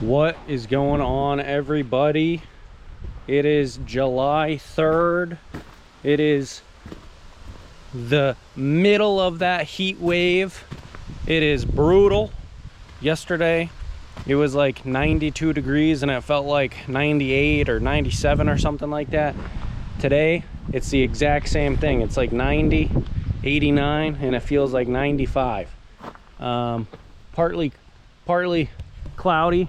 What is going on, everybody? It is July 3rd. It is the middle of that heat wave. It is brutal. Yesterday it was like 92 degrees and it felt like 98 or 97 or something like that. Today it's the exact same thing. It's like 90, 89, and it feels like 95. Partly cloudy,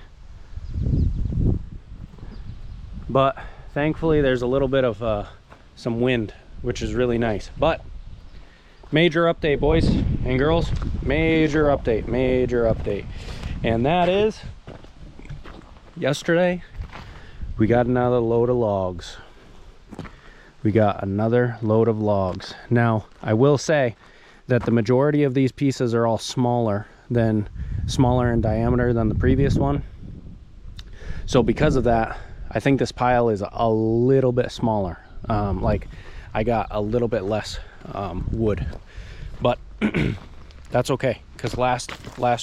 but thankfully there's a little bit of some wind, which is really nice. But major update, boys and girls, major update, and that is yesterday we got another load of logs. Now I will say that the majority of these pieces are all smaller in diameter than the previous one, so because of that I think this pile is a little bit smaller. Like I got a little bit less wood, but that's okay, because last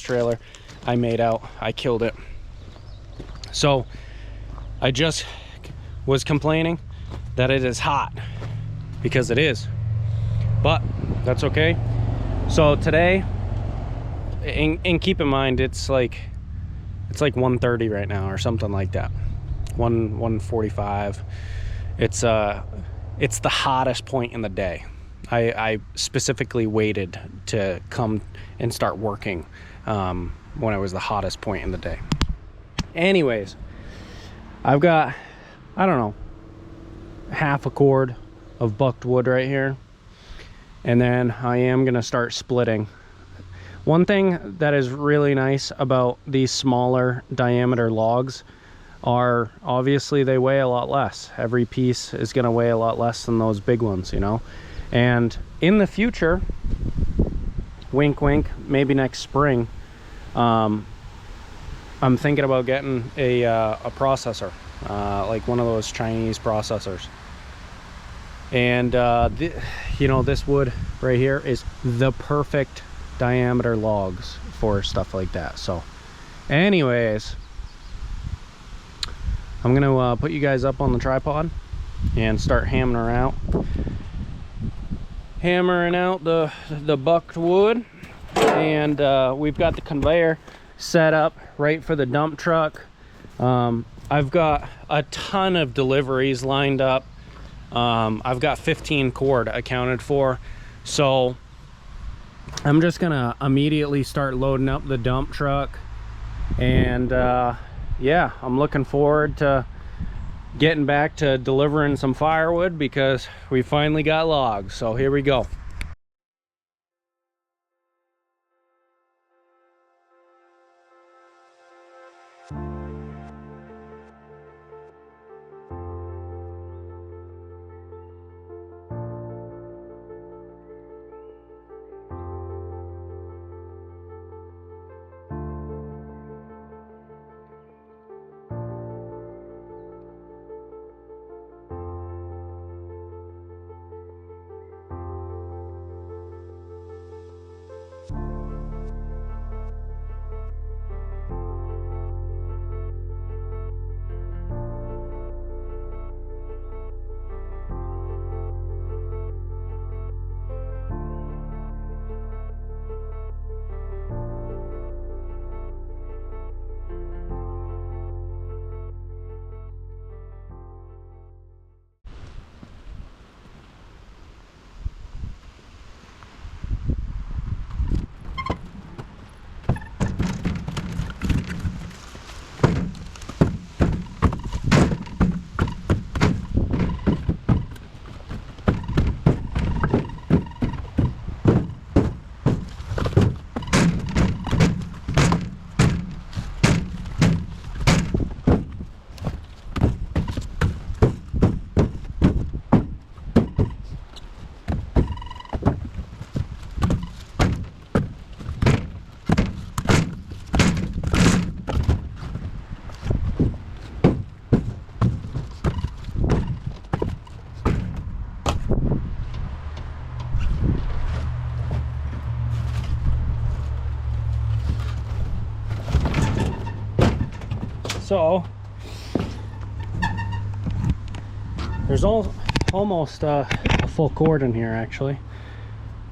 trailer I made out, I killed it. So I just was complaining that it is hot, because it is, but that's okay. So today, and keep in mind it's like 1:30 right now or something like that, 1:45. It's the hottest point in the day. I specifically waited to come and start working when it was the hottest point in the day. Anyways, I've got, I don't know, half a cord of bucked wood right here, and then I am gonna start splitting. One thing that is really nice about these smaller diameter logs are obviously they weigh a lot less. Every piece is going to weigh a lot less than those big ones, you know. And in the future, wink wink, maybe next spring, I'm thinking about getting a processor, like one of those Chinese processors. And you know, this wood right here is the perfect diameter logs for stuff like that. So anyways, I'm gonna put you guys up on the tripod and start hammering out the bucked wood. And we've got the conveyor set up right for the dump truck. I've got a ton of deliveries lined up. I've got 15 cord accounted for, so I'm just gonna immediately start loading up the dump truck. And yeah, I'm looking forward to getting back to delivering some firewood, because we finally got logs. So here we go. So there's almost a full cord in here actually,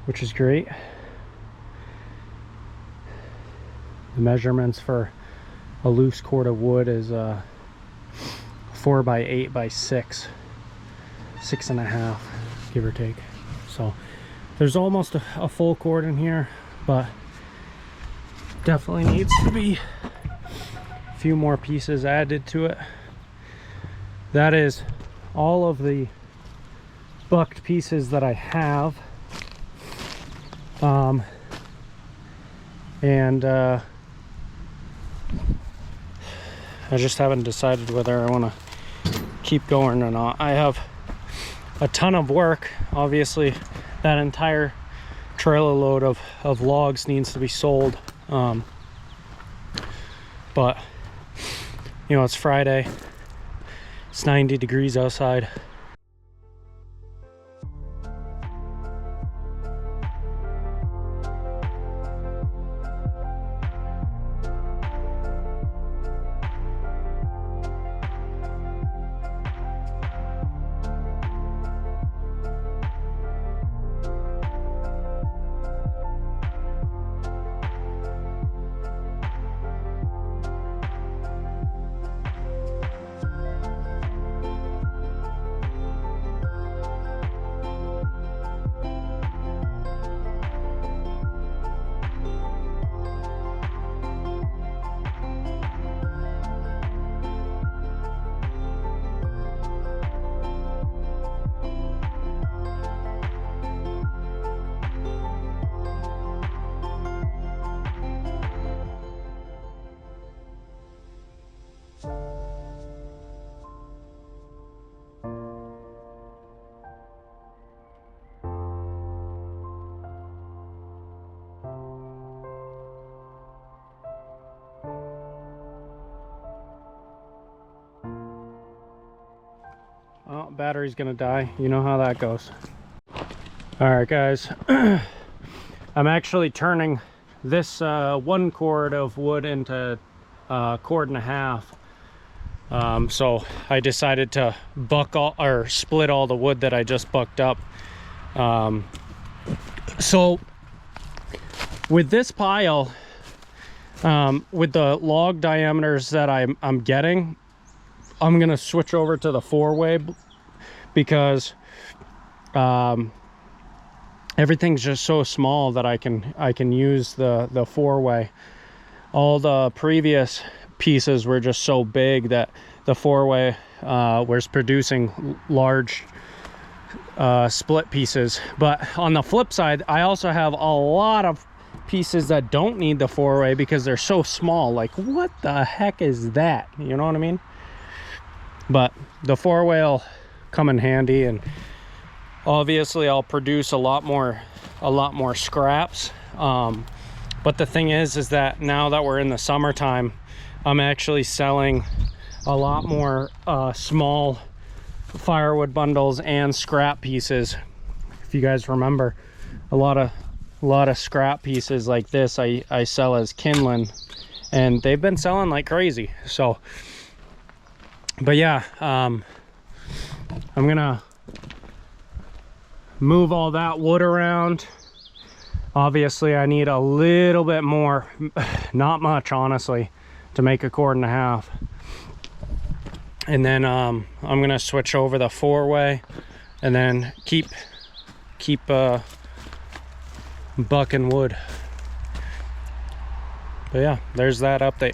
which is great. The measurements for a loose cord of wood is 4 by 8 by 6, 6.5, give or take. So there's almost a full cord in here, but definitely needs to be a few more pieces added to it. That is all of the bucked pieces that I have. I just haven't decided whether I want to keep going or not. I have a ton of work. Obviously, that entire trailer load of logs needs to be sold. But, you know, it's Friday. It's 90 degrees outside. Oh, battery's gonna die. You know how that goes. All right, guys. I'm actually turning this 1 cord of wood into a cord and a half. So I decided to buck all, or split all the wood that I just bucked up. So with this pile, with the log diameters that I'm getting, I'm gonna switch over to the 4-way because everything's just so small that I can use the 4-way. All the previous pieces were just so big that the 4-way was producing large split pieces. But on the flip side, I also have a lot of pieces that don't need the 4-way because they're so small. Like, what the heck is that? You know what I mean? But the 4-way will come in handy, and obviously I'll produce a lot more scraps. But the thing is that now that we're in the summertime, I'm actually selling a lot more small firewood bundles and scrap pieces. If you guys remember, a lot of scrap pieces like this I sell as kindling, and they've been selling like crazy. So but yeah, I'm gonna move all that wood around. Obviously I need a little bit more, not much honestly, to make a cord and a half. And then I'm gonna switch over the 4-way and then keep bucking wood. But yeah, there's that update.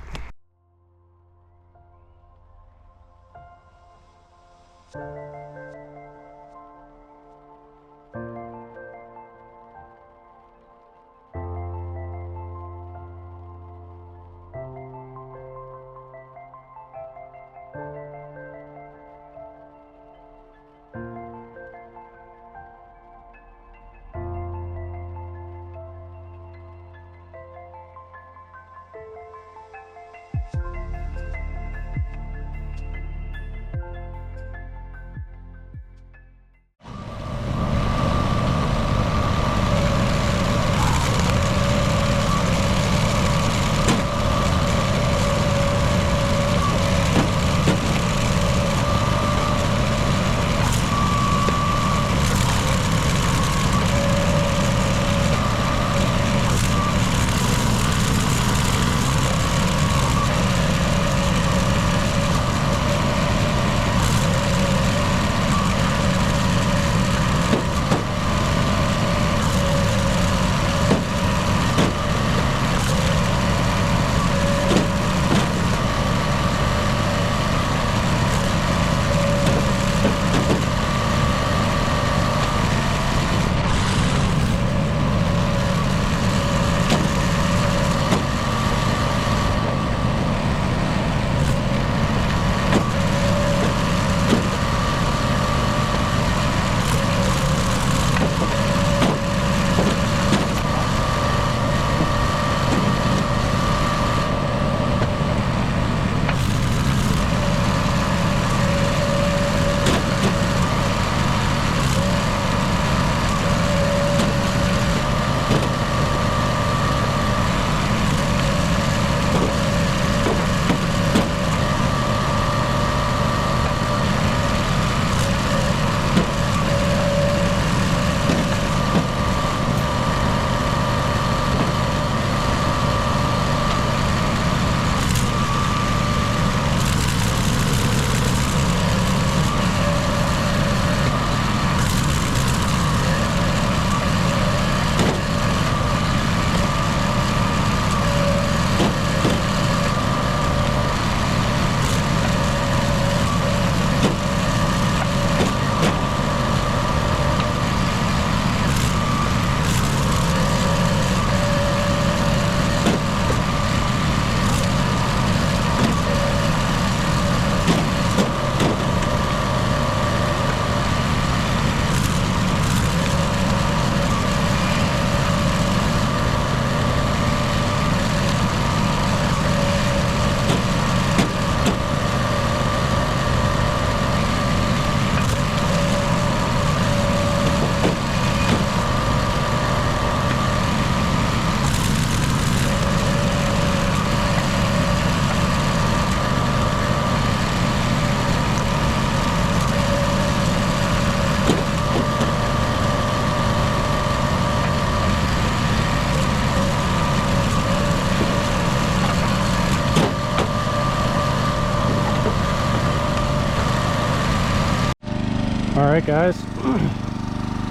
All right, guys,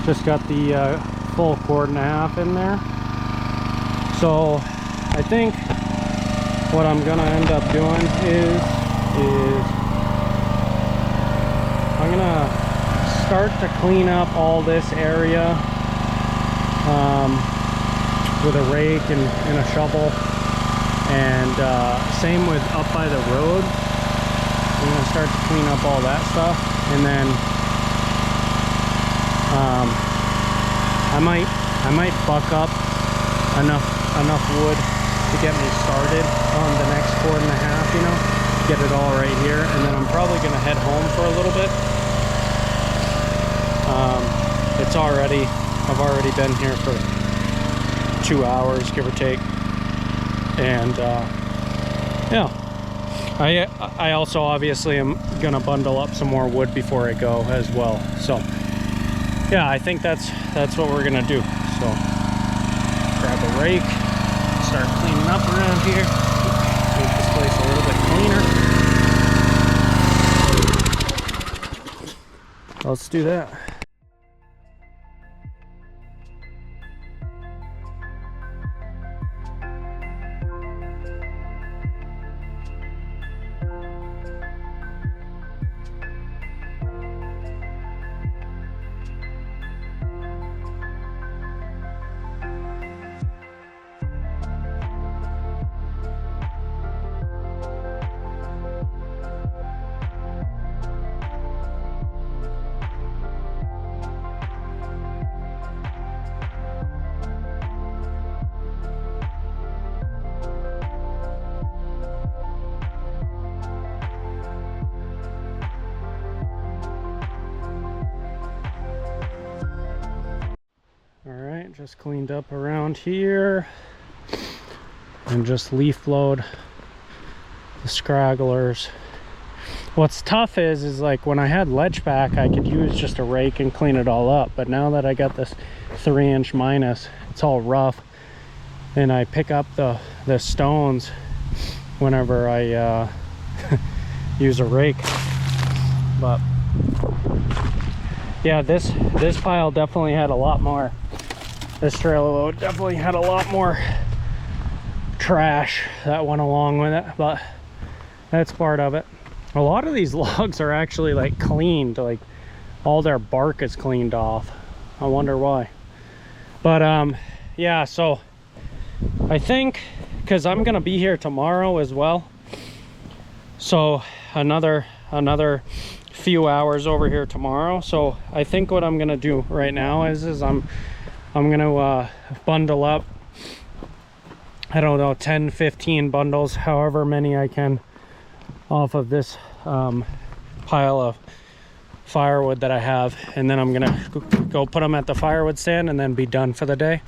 just got the full 1.5 in there. So I think what I'm gonna end up doing is I'm gonna start to clean up all this area with a rake and a shovel, and same with up by the road. I'm gonna start to clean up all that stuff, and then I might buck up enough wood to get me started on the next 1.5, you know, get it all right here, and then I'm probably gonna head home for a little bit. I've already been here for 2 hours, give or take, and yeah, I also obviously am gonna bundle up some more wood before I go as well. So yeah, I think that's what we're gonna do. So grab a rake, start cleaning up around here, make this place a little bit cleaner. Let's do that. Just cleaned up around here and just leaf blowed the scragglers. What's tough is like when I had ledge back, I could use just a rake and clean it all up, but now that I got this 3" minus, it's all rough, and I pick up the stones whenever I use a rake. But yeah, this pile definitely had a lot more. This trailer load definitely had a lot more trash that went along with it, but that's part of it. A lot of these logs are actually like cleaned, like all their bark is cleaned off. I wonder why. But yeah, so I think, because I'm gonna be here tomorrow as well, so another few hours over here tomorrow. So I think what I'm gonna do right now is I'm gonna bundle up, I don't know, 10-15 bundles, however many I can, off of this pile of firewood that I have, and then I'm gonna go put them at the firewood stand and then be done for the day.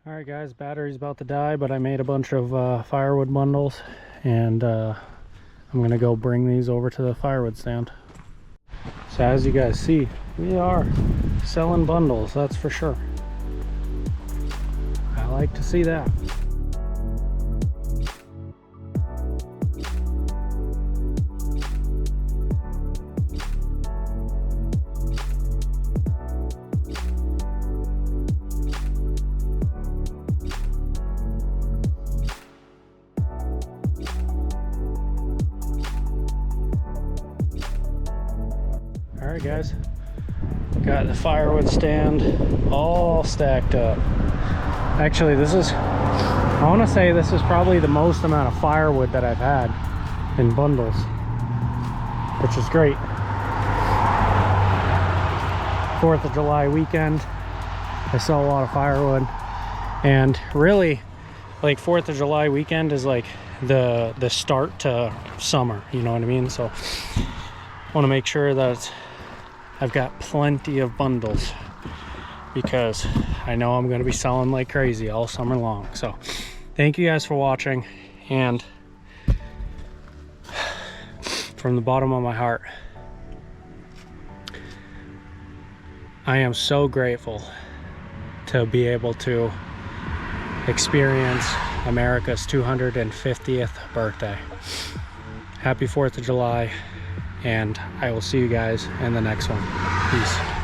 All right, guys, battery's about to die, but I made a bunch of firewood bundles, and I'm gonna go bring these over to the firewood stand. So as you guys see, we are selling bundles, that's for sure. I like to see that. right, guys. Got the firewood stand all stacked up. Actually, I want to say this is probably the most amount of firewood that I've had in bundles, which is great. 4th of July weekend, I sell a lot of firewood, and really, like 4th of July weekend is like the start to summer, you know what I mean? So I want to make sure that I've got plenty of bundles, because I know I'm going to be selling like crazy all summer long. So thank you guys for watching, and from the bottom of my heart, I am so grateful to be able to experience America's 250th birthday. Happy 4th of July, and I will see you guys in the next one. Peace.